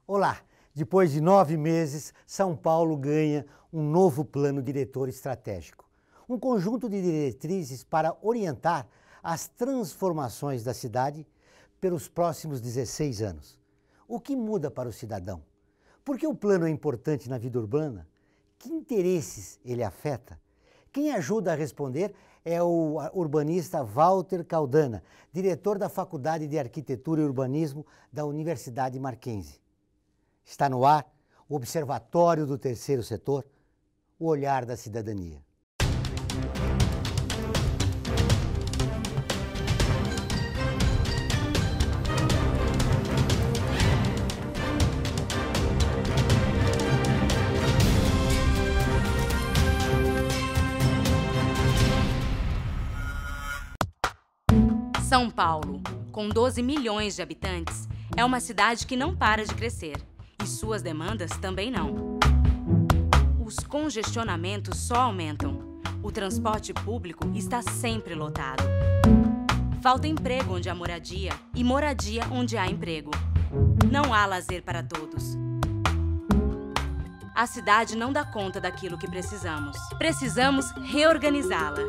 Olá! Depois de 9 meses, São Paulo ganha um novo plano diretor estratégico. Um conjunto de diretrizes para orientar as transformações da cidade pelos próximos 16 anos. O que muda para o cidadão? Por que o plano é importante na vida urbana? Que interesses ele afeta? Quem ajuda a responder é o urbanista Walter Caldana, diretor da Faculdade de Arquitetura e Urbanismo da Universidade Mackenzie. Está no ar o Observatório do Terceiro Setor, o olhar da cidadania. São Paulo, com 12 milhões de habitantes, é uma cidade que não para de crescer. E suas demandas também não. Os congestionamentos só aumentam. O transporte público está sempre lotado. Falta emprego onde há moradia e moradia onde há emprego. Não há lazer para todos. A cidade não dá conta daquilo que precisamos. Precisamos reorganizá-la.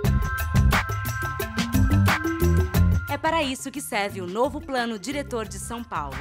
É para isso que serve o novo Plano Diretor de São Paulo.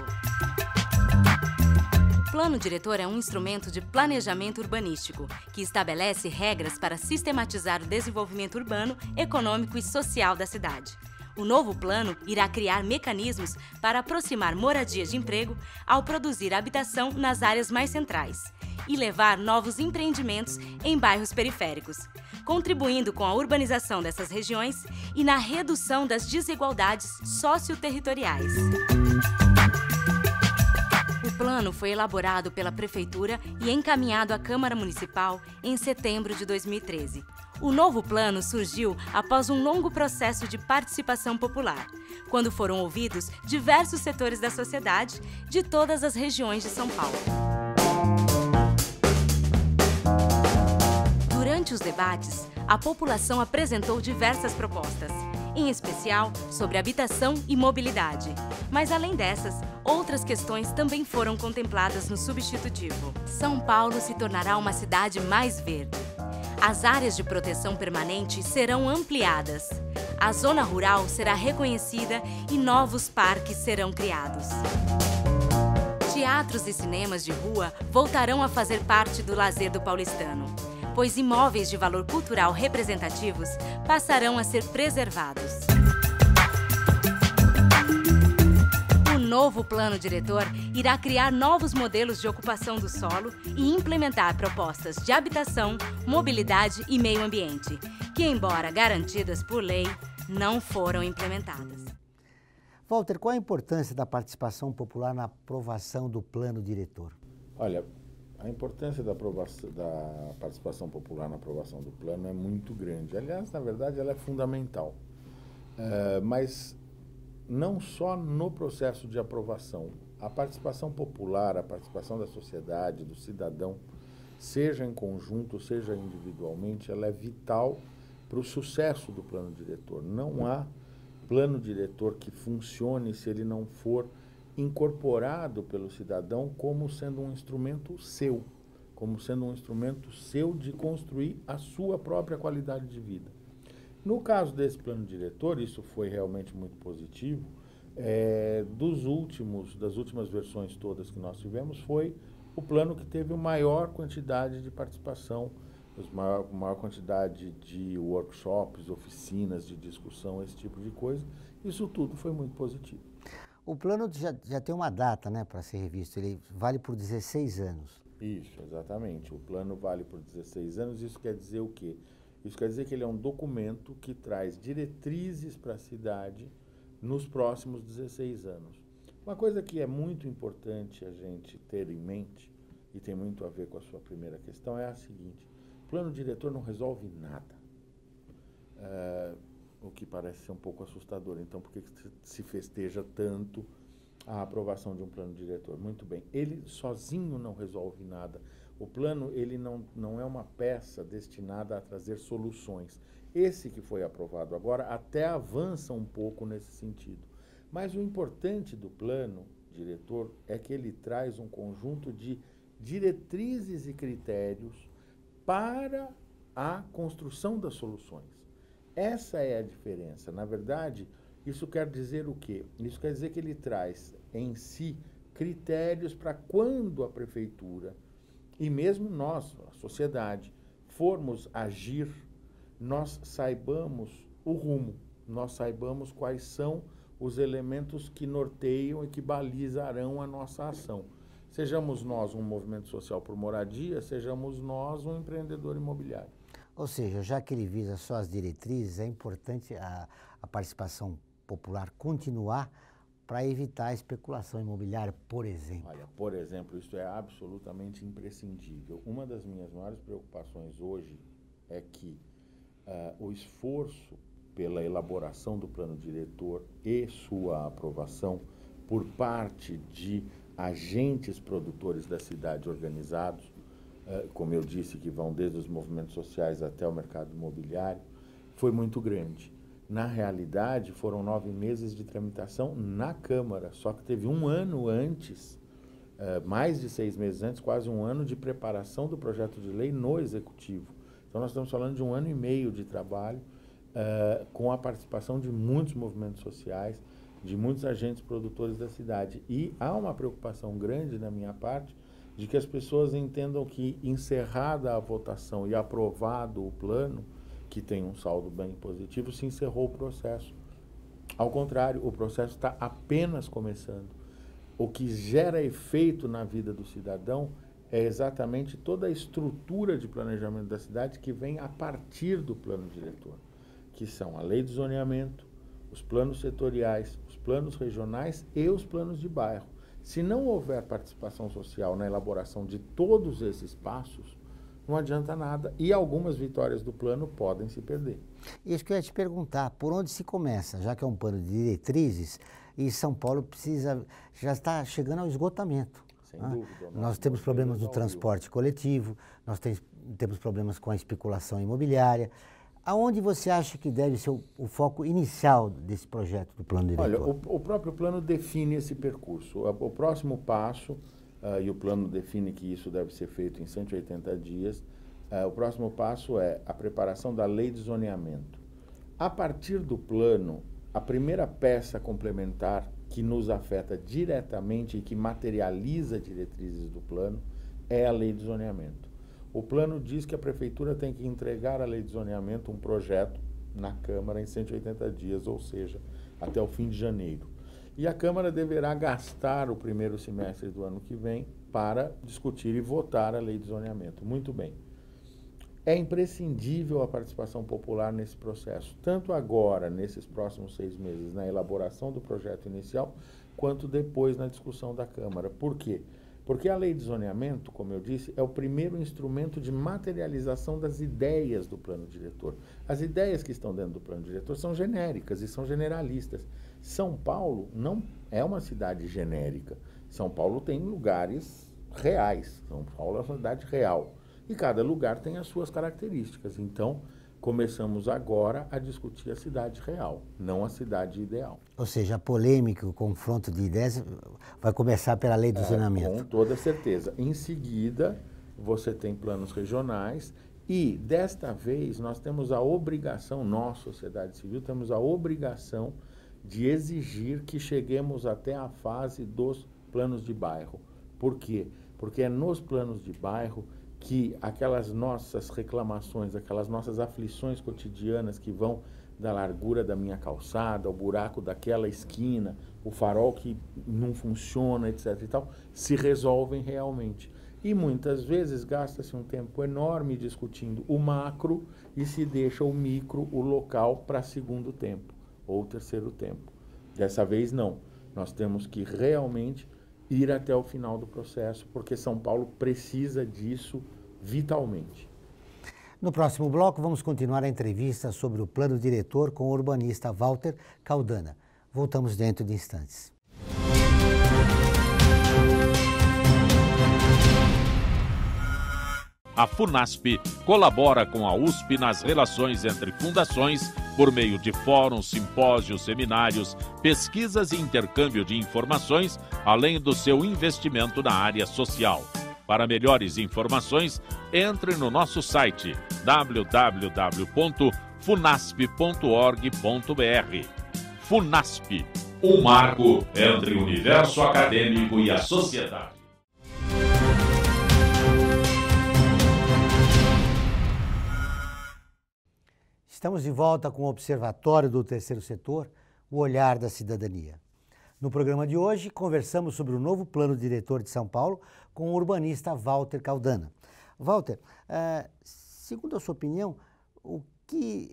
O Plano Diretor é um instrumento de planejamento urbanístico que estabelece regras para sistematizar o desenvolvimento urbano, econômico e social da cidade. O novo plano irá criar mecanismos para aproximar moradias de emprego ao produzir habitação nas áreas mais centrais e levar novos empreendimentos em bairros periféricos, contribuindo com a urbanização dessas regiões e na redução das desigualdades socioterritoriais. O plano foi elaborado pela Prefeitura e encaminhado à Câmara Municipal em setembro de 2013. O novo plano surgiu após um longo processo de participação popular, quando foram ouvidos diversos setores da sociedade de todas as regiões de São Paulo. Durante os debates, a população apresentou diversas propostas, em especial sobre habitação e mobilidade. Mas, além dessas, outras questões também foram contempladas no substitutivo. São Paulo se tornará uma cidade mais verde. As áreas de proteção permanente serão ampliadas. A zona rural será reconhecida e novos parques serão criados. Teatros e cinemas de rua voltarão a fazer parte do lazer do paulistano, pois imóveis de valor cultural representativos passarão a ser preservados. O novo plano diretor irá criar novos modelos de ocupação do solo e implementar propostas de habitação, mobilidade e meio ambiente, que, embora garantidas por lei, não foram implementadas. Walter, qual a importância da participação popular na aprovação do plano diretor? Olha, a importância da participação popular na aprovação do plano é muito grande. Aliás, na verdade, ela é fundamental. Mas não só no processo de aprovação. A participação popular, a participação da sociedade, do cidadão, seja em conjunto, seja individualmente, ela é vital para o sucesso do plano diretor. Não há plano diretor que funcione se ele não for incorporado pelo cidadão como sendo um instrumento seu, como sendo um instrumento seu de construir a sua própria qualidade de vida. No caso desse plano diretor, isso foi realmente muito positivo. Das últimas versões todas que nós tivemos, foi o plano que teve a maior quantidade de participação, maior quantidade de workshops, oficinas de discussão, esse tipo de coisa. Isso tudo foi muito positivo. O plano já tem uma data, né, para ser revisto, ele vale por 16 anos. Isso, exatamente. O plano vale por 16 anos, isso quer dizer o quê? Isso quer dizer que ele é um documento que traz diretrizes para a cidade nos próximos 16 anos. Uma coisa que é muito importante a gente ter em mente, e tem muito a ver com a sua primeira questão, é a seguinte: o plano diretor não resolve nada. O que parece ser um pouco assustador. Então, por que se festeja tanto a aprovação de um plano diretor? Muito bem, ele sozinho não resolve nada. O plano, ele não é uma peça destinada a trazer soluções. Esse que foi aprovado agora até avança um pouco nesse sentido. Mas o importante do plano diretor é que ele traz um conjunto de diretrizes e critérios para a construção das soluções. Essa é a diferença. Na verdade, isso quer dizer o quê? Isso quer dizer que ele traz em si critérios para quando a prefeitura e mesmo nós, a sociedade, formos agir, nós saibamos o rumo, nós saibamos quais são os elementos que norteiam e que balizarão a nossa ação. Sejamos nós um movimento social por moradia, sejamos nós um empreendedor imobiliário. Ou seja, já que ele visa só as diretrizes, é importante a participação popular continuar para evitar a especulação imobiliária, por exemplo. Olha, por exemplo, isso é absolutamente imprescindível. Uma das minhas maiores preocupações hoje é que o esforço pela elaboração do plano diretor e sua aprovação por parte de agentes produtores da cidade organizados, como eu disse, que vão desde os movimentos sociais até o mercado imobiliário, foi muito grande. Na realidade, foram 9 meses de tramitação na Câmara, só que teve um ano antes, mais de 6 meses antes, quase um ano de preparação do projeto de lei no Executivo. Então, nós estamos falando de 1 ano e meio de trabalho, com a participação de muitos movimentos sociais, de muitos agentes produtores da cidade. E há uma preocupação grande da minha parte de que as pessoas entendam que, encerrada a votação e aprovado o plano, que tem um saldo bem positivo, se encerrou o processo. Ao contrário, o processo está apenas começando. O que gera efeito na vida do cidadão é exatamente toda a estrutura de planejamento da cidade que vem a partir do plano diretor, que são a lei de zoneamento, os planos setoriais, os planos regionais e os planos de bairro. Se não houver participação social na elaboração de todos esses passos, não adianta nada e algumas vitórias do plano podem se perder. Isso que eu ia te perguntar, por onde se começa? Já que é um plano de diretrizes e São Paulo já está chegando ao esgotamento. Sem dúvida. Nós temos problemas no transporte coletivo, nós temos problemas com a especulação imobiliária. Aonde você acha que deve ser o foco inicial desse projeto do plano diretor? Olha, o próprio plano define esse percurso. O próximo passo, e o plano define que isso deve ser feito em 180 dias, o próximo passo é a preparação da lei de zoneamento. A partir do plano, a primeira peça complementar que nos afeta diretamente e que materializa diretrizes do plano é a lei de zoneamento. O plano diz que a prefeitura tem que entregar à lei de zoneamento um projeto na Câmara em 180 dias, ou seja, até o fim de janeiro. E a Câmara deverá gastar o primeiro semestre do ano que vem para discutir e votar a lei de zoneamento. Muito bem. É imprescindível a participação popular nesse processo, tanto agora, nesses próximos 6 meses, na elaboração do projeto inicial, quanto depois na discussão da Câmara. Por quê? Porque a lei de zoneamento, como eu disse, é o primeiro instrumento de materialização das ideias do plano diretor. As ideias que estão dentro do plano diretor são genéricas e são generalistas. São Paulo não é uma cidade genérica. São Paulo tem lugares reais. São Paulo é uma cidade real. E cada lugar tem as suas características. Então, começamos agora a discutir a cidade real, não a cidade ideal. Ou seja, a polêmica, o confronto de ideias vai começar pela lei do zoneamento. Com toda certeza. Em seguida, você tem planos regionais e, desta vez, nós temos a obrigação, nós, sociedade civil, temos a obrigação de exigir que cheguemos até a fase dos planos de bairro. Por quê? Porque é nos planos de bairro que aquelas nossas reclamações, aquelas nossas aflições cotidianas que vão da largura da minha calçada, o buraco daquela esquina, o farol que não funciona, etc. e tal, se resolvem realmente. E muitas vezes gasta-se um tempo enorme discutindo o macro e se deixa o micro, o local, para segundo tempo ou terceiro tempo. Dessa vez não. Nós temos que realmente ir até o final do processo, porque São Paulo precisa disso vitalmente. No próximo bloco, vamos continuar a entrevista sobre o plano diretor com o urbanista Walter Caldana. Voltamos dentro de instantes. A FUNASP colabora com a USP nas relações entre fundações por meio de fóruns, simpósios, seminários, pesquisas e intercâmbio de informações, além do seu investimento na área social. Para melhores informações, entre no nosso site www.funasp.org.br. Funasp, um marco entre o universo acadêmico e a sociedade. Estamos de volta com o Observatório do Terceiro Setor, o olhar da cidadania. No programa de hoje, conversamos sobre o novo plano diretor de São Paulo com o urbanista Walter Caldana. Walter, segundo a sua opinião, o que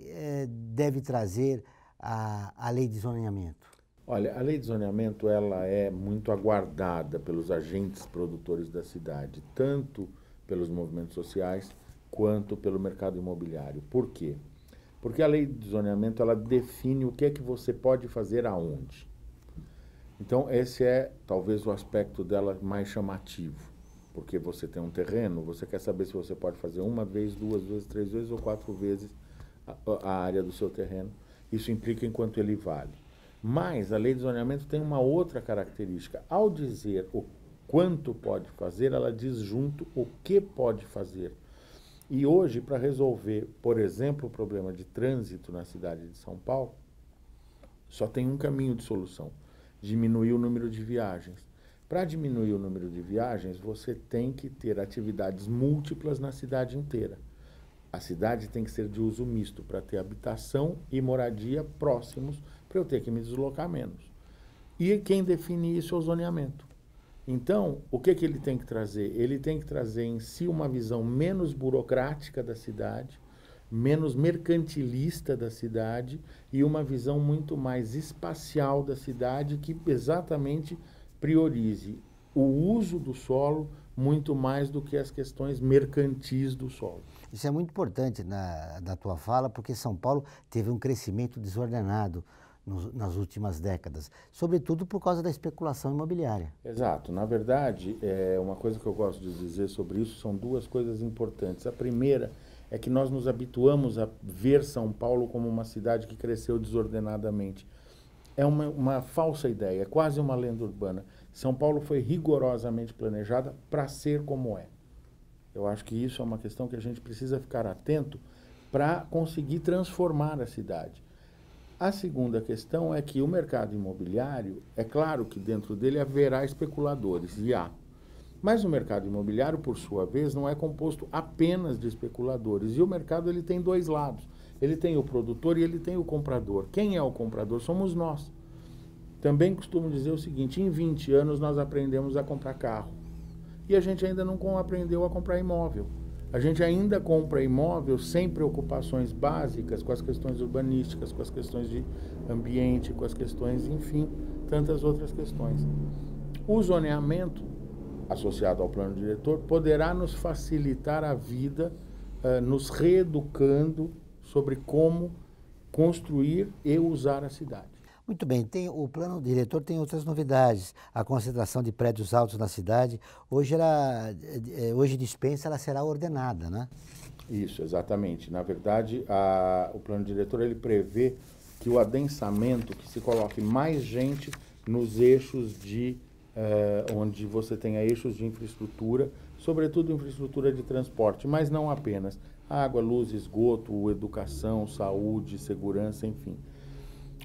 deve trazer a lei de zoneamento? Olha, a lei de zoneamento ela é muito aguardada pelos agentes produtores da cidade, tanto pelos movimentos sociais quanto pelo mercado imobiliário. Por quê? Porque a lei de zoneamento ela define o que é que você pode fazer aonde. Então, esse é talvez o aspecto dela mais chamativo, porque você tem um terreno, você quer saber se você pode fazer uma vez, 2 vezes, 3 vezes ou 4 vezes a área do seu terreno. Isso implica em quanto ele vale. Mas a lei de zoneamento tem uma outra característica. Ao dizer o quanto pode fazer, ela diz junto o que pode fazer. E hoje, para resolver, por exemplo, o problema de trânsito na cidade de São Paulo, só tem um caminho de solução: diminuir o número de viagens. Para diminuir o número de viagens, você tem que ter atividades múltiplas na cidade inteira. A cidade tem que ser de uso misto, para ter habitação e moradia próximos, para eu ter que me deslocar menos. E quem define isso é o zoneamento. Então, o que ele tem que trazer? Ele tem que trazer em si uma visão menos burocrática da cidade, menos mercantilista da cidade e uma visão muito mais espacial da cidade que exatamente priorize o uso do solo muito mais do que as questões mercantis do solo. Isso é muito importante na tua fala, porque São Paulo teve um crescimento desordenado nas últimas décadas, sobretudo por causa da especulação imobiliária. Exato. Na verdade, uma coisa que eu gosto de dizer sobre isso são 2 coisas importantes. A primeira é que nós nos habituamos a ver São Paulo como uma cidade que cresceu desordenadamente. É uma falsa ideia, é quase uma lenda urbana. São Paulo foi rigorosamente planejada para ser como é. Eu acho que isso é uma questão que a gente precisa ficar atento para conseguir transformar a cidade. A segunda questão é que o mercado imobiliário, é claro que dentro dele haverá especuladores, e há. Mas o mercado imobiliário, por sua vez, não é composto apenas de especuladores. E o mercado ele tem 2 lados. Ele tem o produtor e ele tem o comprador. Quem é o comprador? Somos nós. Também costumo dizer o seguinte: em 20 anos nós aprendemos a comprar carro. E a gente ainda não aprendeu a comprar imóvel. A gente ainda compra imóvel sem preocupações básicas com as questões urbanísticas, com as questões de ambiente, com as questões, enfim, tantas outras questões. O zoneamento, associado ao plano diretor, poderá nos facilitar a vida, nos reeducando sobre como construir e usar a cidade. Muito bem, o plano diretor tem outras novidades. A concentração de prédios altos na cidade, hoje dispensa, ela será ordenada, né? Isso, exatamente. Na verdade, o plano diretor ele prevê que o adensamento, que se coloque mais gente nos eixos onde você tenha eixos de infraestrutura, sobretudo infraestrutura de transporte, mas não apenas. Água, luz, esgoto, educação, saúde, segurança, enfim.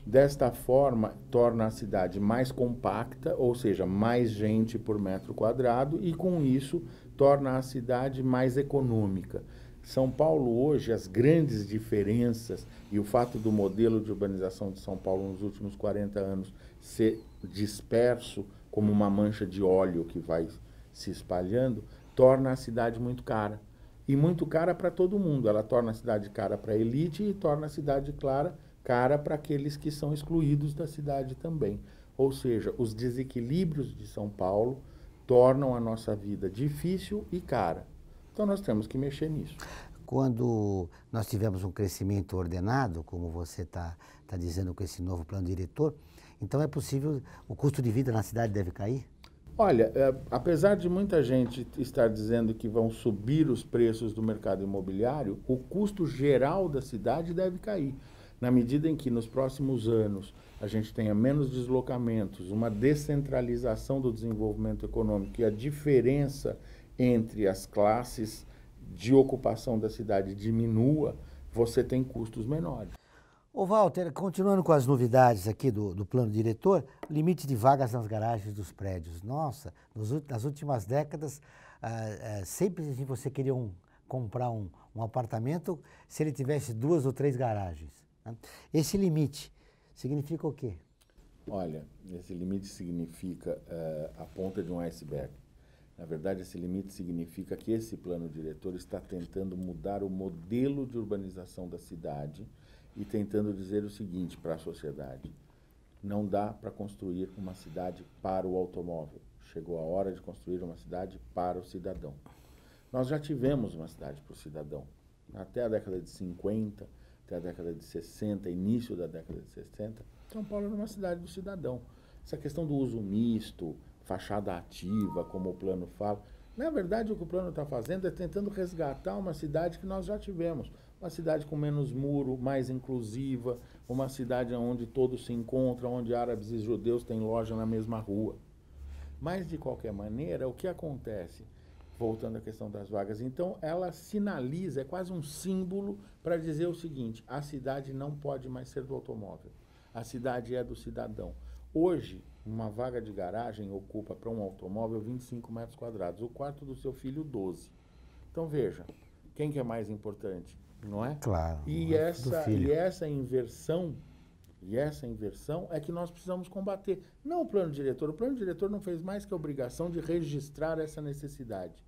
Desta forma, torna a cidade mais compacta, ou seja, mais gente por metro quadrado, e com isso torna a cidade mais econômica. São Paulo hoje, as grandes diferenças e o fato do modelo de urbanização de São Paulo nos últimos 40 anos ser disperso como uma mancha de óleo que vai se espalhando, torna a cidade muito cara. E muito cara para todo mundo. Ela torna a cidade cara para a elite e torna a cidade cara para aqueles que são excluídos da cidade também. Ou seja, os desequilíbrios de São Paulo tornam a nossa vida difícil e cara. Então nós temos que mexer nisso. Quando nós tivemos um crescimento ordenado, como você está dizendo com esse novo plano diretor, então é possível, o custo de vida na cidade deve cair? Olha, apesar de muita gente estar dizendo que vão subir os preços do mercado imobiliário, o custo geral da cidade deve cair. Na medida em que nos próximos anos a gente tenha menos deslocamentos, uma descentralização do desenvolvimento econômico e a diferença entre as classes de ocupação da cidade diminua, você tem custos menores. Ô Walter, continuando com as novidades aqui do plano diretor, limite de vagas nas garagens dos prédios. Nossa, nas últimas décadas, sempre que você queria comprar um apartamento, se ele tivesse 2 ou 3 garagens. Né? Esse limite significa o quê? Olha, esse limite significa a ponta de um iceberg. Na verdade, esse limite significa que esse plano diretor está tentando mudar o modelo de urbanização da cidade e tentando dizer o seguinte para a sociedade: não dá para construir uma cidade para o automóvel. Chegou a hora de construir uma cidade para o cidadão. Nós já tivemos uma cidade para o cidadão. Até a década de 50, até a década de 60, início da década de 60, São Paulo era uma cidade do cidadão. Essa questão do uso misto, fachada ativa, como o plano fala, na verdade o que o plano está fazendo é tentando resgatar uma cidade que nós já tivemos. Uma cidade com menos muro, mais inclusiva, uma cidade onde todos se encontram, onde árabes e judeus têm loja na mesma rua. Mas, de qualquer maneira, o que acontece? Voltando à questão das vagas, então ela sinaliza, é quase um símbolo para dizer o seguinte: a cidade não pode mais ser do automóvel, a cidade é do cidadão. Hoje, uma vaga de garagem ocupa para um automóvel 25 metros quadrados, o quarto do seu filho 12. Então veja, quem que é mais importante, não é? Claro. E essa inversão é que nós precisamos combater. Não o plano diretor não fez mais que a obrigação de registrar essa necessidade.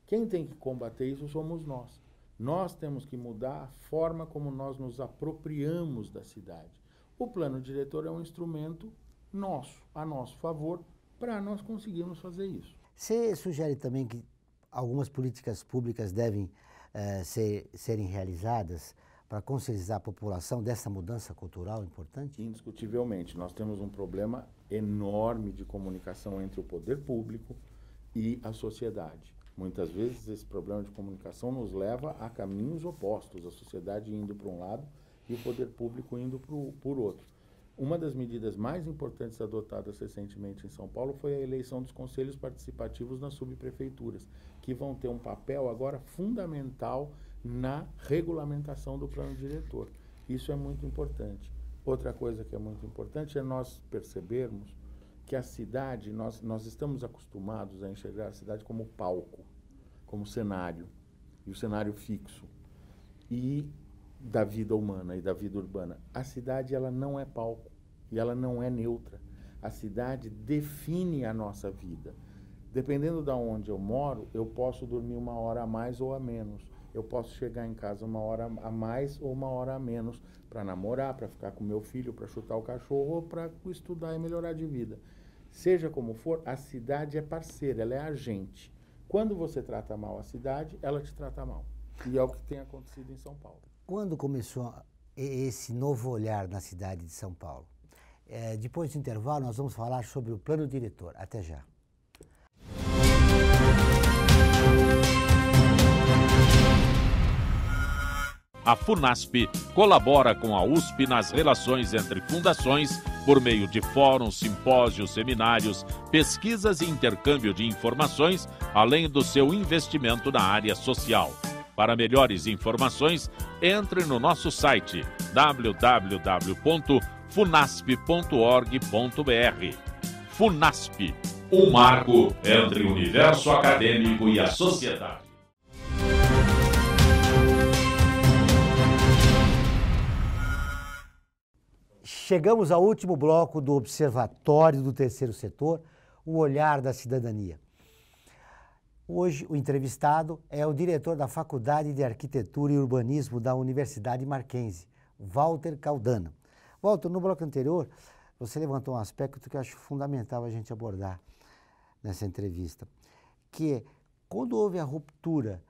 Quem tem que combater isso somos nós. Nós temos que mudar a forma como nós nos apropriamos da cidade. O plano diretor é um instrumento nosso, a nosso favor, para nós conseguirmos fazer isso. Você sugere também que algumas políticas públicas devem serem realizadas para conscientizar a população dessa mudança cultural importante? Indiscutivelmente. Nós temos um problema enorme de comunicação entre o poder público e a sociedade. Muitas vezes esse problema de comunicação nos leva a caminhos opostos, a sociedade indo para um lado e o poder público indo por outro. Uma das medidas mais importantes adotadas recentemente em São Paulo foi a eleição dos conselhos participativos nas subprefeituras, que vão ter um papel agora fundamental na regulamentação do plano diretor. Isso é muito importante. Outra coisa que é muito importante é nós percebermos que a cidade, nós estamos acostumados a enxergar a cidade como palco, como cenário, e o cenário fixo, e da vida humana e da vida urbana. A cidade, ela não é palco, e ela não é neutra. A cidade define a nossa vida. Dependendo de onde eu moro, eu posso dormir 1 hora a mais ou a menos. Eu posso chegar em casa 1 hora a mais ou 1 hora a menos para namorar, para ficar com meu filho, para chutar o cachorro ou para estudar e melhorar de vida. Seja como for, a cidade é parceira, ela é agente. Quando você trata mal a cidade, ela te trata mal. E é o que tem acontecido em São Paulo. Quando começou esse novo olhar na cidade de São Paulo? Depois do intervalo, nós vamos falar sobre o plano diretor. Até já. A FUNASP colabora com a USP nas relações entre fundações por meio de fóruns, simpósios, seminários, pesquisas e intercâmbio de informações, além do seu investimento na área social. Para melhores informações, entre no nosso site www.funasp.org.br. FUNASP, um marco entre o universo acadêmico e a sociedade. Chegamos ao último bloco do Observatório do Terceiro Setor, o olhar da cidadania. Hoje, o entrevistado é o diretor da Faculdade de Arquitetura e Urbanismo da Universidade Mackenzie, Walter Caldana. Walter, no bloco anterior, você levantou um aspecto que eu acho fundamental a gente abordar nessa entrevista, que é quando houve a ruptura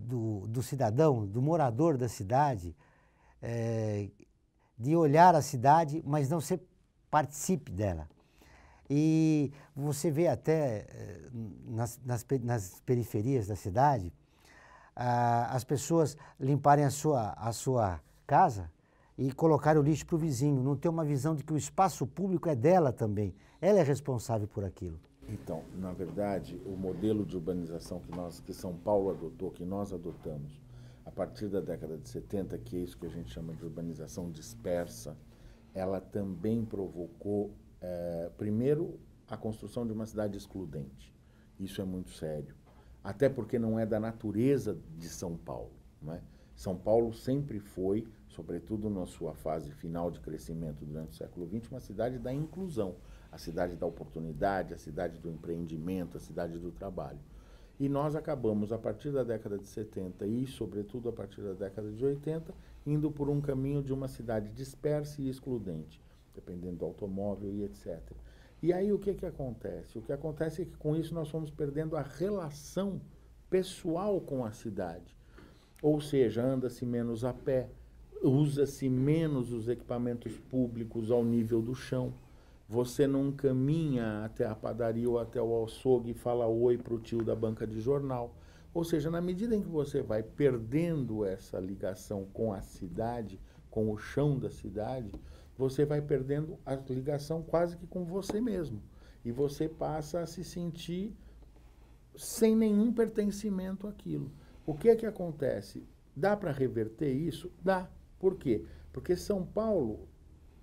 do cidadão, do morador da cidade, de olhar a cidade, mas não ser participe dela. E você vê até nas periferias da cidade, as pessoas limparem a sua casa e colocar o lixo para o vizinho, não ter uma visão de que o espaço público é dela também. Ela é responsável por aquilo. Então, na verdade, o modelo de urbanização que São Paulo adotou, que nós adotamos, a partir da década de 70, que é isso que a gente chama de urbanização dispersa, ela também provocou, primeiro, a construção de uma cidade excludente. Isso é muito sério. Até porque não é da natureza de São Paulo, não é? São Paulo sempre foi, sobretudo na sua fase final de crescimento durante o século XX, uma cidade da inclusão, a cidade da oportunidade, a cidade do empreendimento, a cidade do trabalho. E nós acabamos, a partir da década de 70 e, sobretudo, a partir da década de 80, indo por um caminho de uma cidade dispersa e excludente, dependendo do automóvel e etc. E aí o que acontece? O que acontece é que com isso nós fomos perdendo a relação pessoal com a cidade. Ou seja, anda-se menos a pé, usa-se menos os equipamentos públicos ao nível do chão. Você não caminha até a padaria ou até o açougue e fala oi para o tio da banca de jornal. Ou seja, na medida em que você vai perdendo essa ligação com a cidade, com o chão da cidade, você vai perdendo a ligação quase que com você mesmo. E você passa a se sentir sem nenhum pertencimento àquilo. O que acontece? Dá para reverter isso? Dá. Por quê? Porque São Paulo,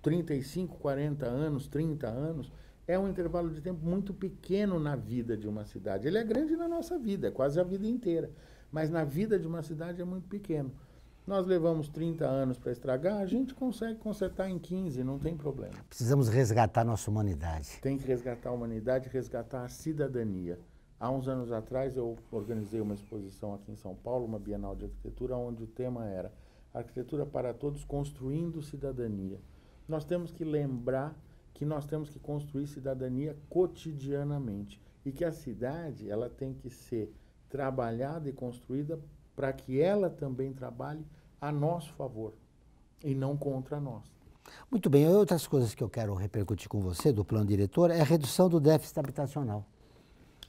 35, 40 anos, 30 anos, é um intervalo de tempo muito pequeno na vida de uma cidade. Ele é grande na nossa vida, é quase a vida inteira. Mas na vida de uma cidade é muito pequeno. Nós levamos 30 anos para estragar, a gente consegue consertar em 15, não tem problema. Precisamos resgatar nossa humanidade. Tem que resgatar a humanidade, resgatar a cidadania. Há uns anos atrás eu organizei uma exposição aqui em São Paulo, uma Bienal de Arquitetura, onde o tema era Arquitetura para Todos, Construindo Cidadania. Nós temos que lembrar que nós temos que construir cidadania cotidianamente e que a cidade ela tem que ser trabalhada e construída para que ela também trabalhe a nosso favor e não contra nós. Muito bem, outras coisas que eu quero repercutir com você do plano diretor é a redução do déficit habitacional.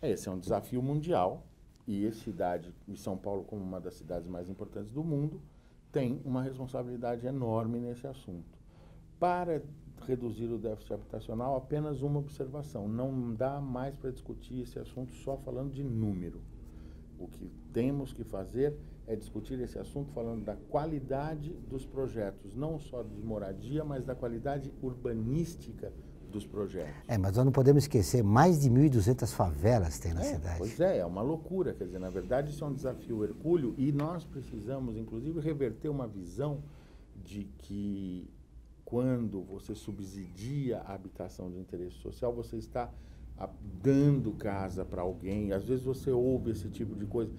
Esse é um desafio mundial e a cidade, e São Paulo como uma das cidades mais importantes do mundo, tem uma responsabilidade enorme nesse assunto. Para reduzir o déficit habitacional, apenas uma observação, não dá mais para discutir esse assunto só falando de número. O que temos que fazer é discutir esse assunto falando da qualidade dos projetos, não só de moradia, mas da qualidade urbanística dos projetos. Mas nós não podemos esquecer, mais de 1.200 favelas tem na cidade. Pois é uma loucura, quer dizer, na verdade isso é um desafio hercúleo e nós precisamos, inclusive, reverter uma visão de que quando você subsidia a habitação de interesse social, você está dando casa para alguém. Às vezes você ouve esse tipo de coisa.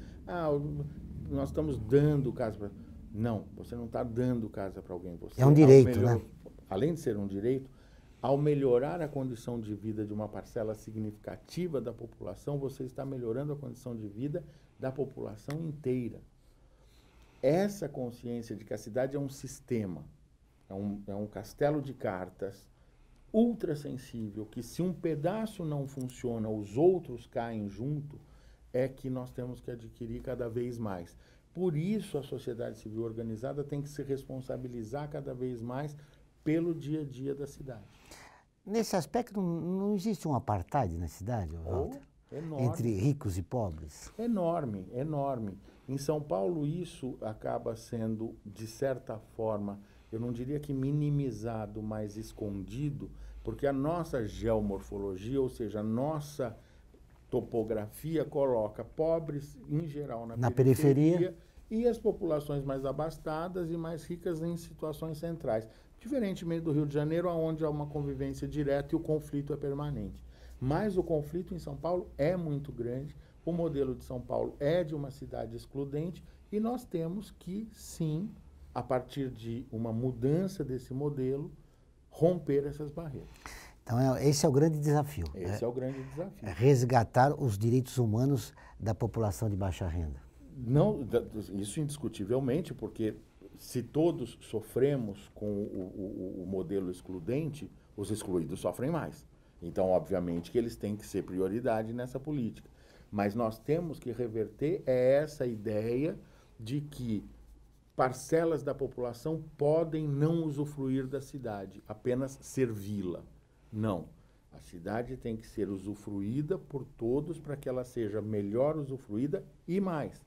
Nós estamos dando casa para... Não, você não está dando casa para alguém. Você, é um direito, né? Além de ser um direito, ao melhorar a condição de vida de uma parcela significativa da população, você está melhorando a condição de vida da população inteira. Essa consciência de que a cidade é um sistema, é um castelo de cartas ultra sensível, que se um pedaço não funciona, os outros caem junto, é que nós temos que adquirir cada vez mais. Por isso a sociedade civil organizada tem que se responsabilizar cada vez mais pelo dia a dia da cidade. Nesse aspecto, não existe um apartheid na cidade, Walter? Enorme. Entre ricos e pobres? Enorme, enorme. Em São Paulo, isso acaba sendo, de certa forma, eu não diria que minimizado, mas escondido, porque a nossa geomorfologia, ou seja, a nossa topografia, coloca pobres, em geral, na periferia e as populações mais abastadas e mais ricas em situações centrais. Diferentemente do Rio de Janeiro, onde há uma convivência direta e o conflito é permanente. Mas o conflito em São Paulo é muito grande, o modelo de São Paulo é de uma cidade excludente e nós temos que, sim, a partir de uma mudança desse modelo, romper essas barreiras. Então, esse é o grande desafio. Esse é o grande desafio. É resgatar os direitos humanos da população de baixa renda. Não, isso indiscutivelmente, porque se todos sofremos com o modelo excludente, os excluídos sofrem mais. Então, obviamente, que eles têm que ser prioridade nessa política. Mas nós temos que reverter essa ideia de que parcelas da população podem não usufruir da cidade, apenas servi-la. Não. A cidade tem que ser usufruída por todos para que ela seja melhor usufruída e mais,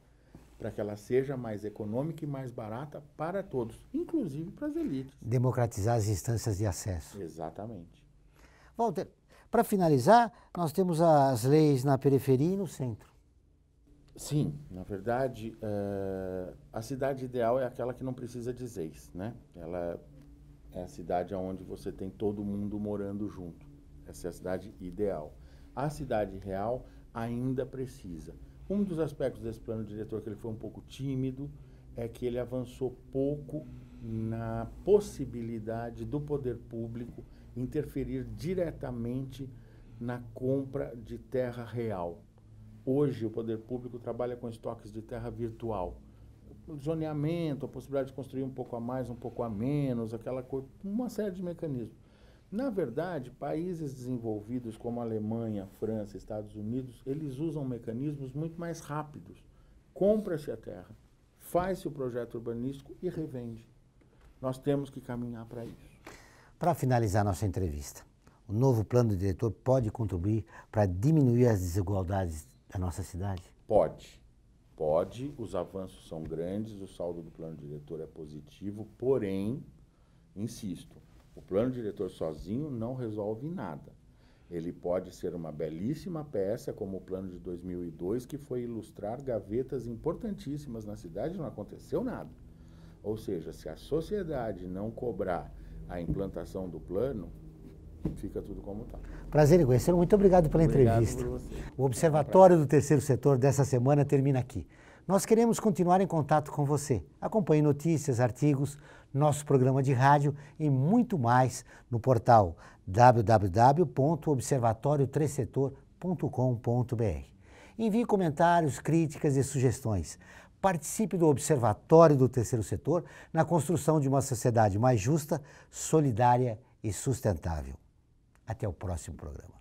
para que ela seja mais econômica e mais barata para todos, inclusive para as elites. Democratizar as instâncias de acesso. Exatamente. Walter, para finalizar, nós temos as leis na periferia e no centro. Sim, na verdade, a cidade ideal é aquela que não precisa de leis, né? Ela é a cidade onde você tem todo mundo morando junto. Essa é a cidade ideal. A cidade real ainda precisa. Um dos aspectos desse plano diretor que ele foi um pouco tímido é que ele avançou pouco na possibilidade do poder público interferir diretamente na compra de terra real. Hoje, o poder público trabalha com estoques de terra virtual. O zoneamento, a possibilidade de construir um pouco a mais, um pouco a menos, aquela coisa, uma série de mecanismos. Na verdade, países desenvolvidos como a Alemanha, França, Estados Unidos, eles usam mecanismos muito mais rápidos. Compra-se a terra, faz-se o projeto urbanístico e revende. Nós temos que caminhar para isso. Para finalizar nossa entrevista, o novo plano diretor pode contribuir para diminuir as desigualdades da nossa cidade? Pode. Pode, os avanços são grandes, o saldo do plano diretor é positivo, porém, insisto, o plano diretor sozinho não resolve nada. Ele pode ser uma belíssima peça, como o plano de 2002, que foi ilustrar gavetas importantíssimas na cidade e não aconteceu nada. Ou seja, se a sociedade não cobrar a implantação do plano, fica tudo como está. Prazer em conhecê-lo. Muito obrigado pela entrevista. Por você. O Observatório do Terceiro Setor dessa semana termina aqui. Nós queremos continuar em contato com você. Acompanhe notícias, artigos, nosso programa de rádio e muito mais no portal www.observatoriotrêssetor.com.br. Envie comentários, críticas e sugestões. Participe do Observatório do Terceiro Setor na construção de uma sociedade mais justa, solidária e sustentável. Até o próximo programa.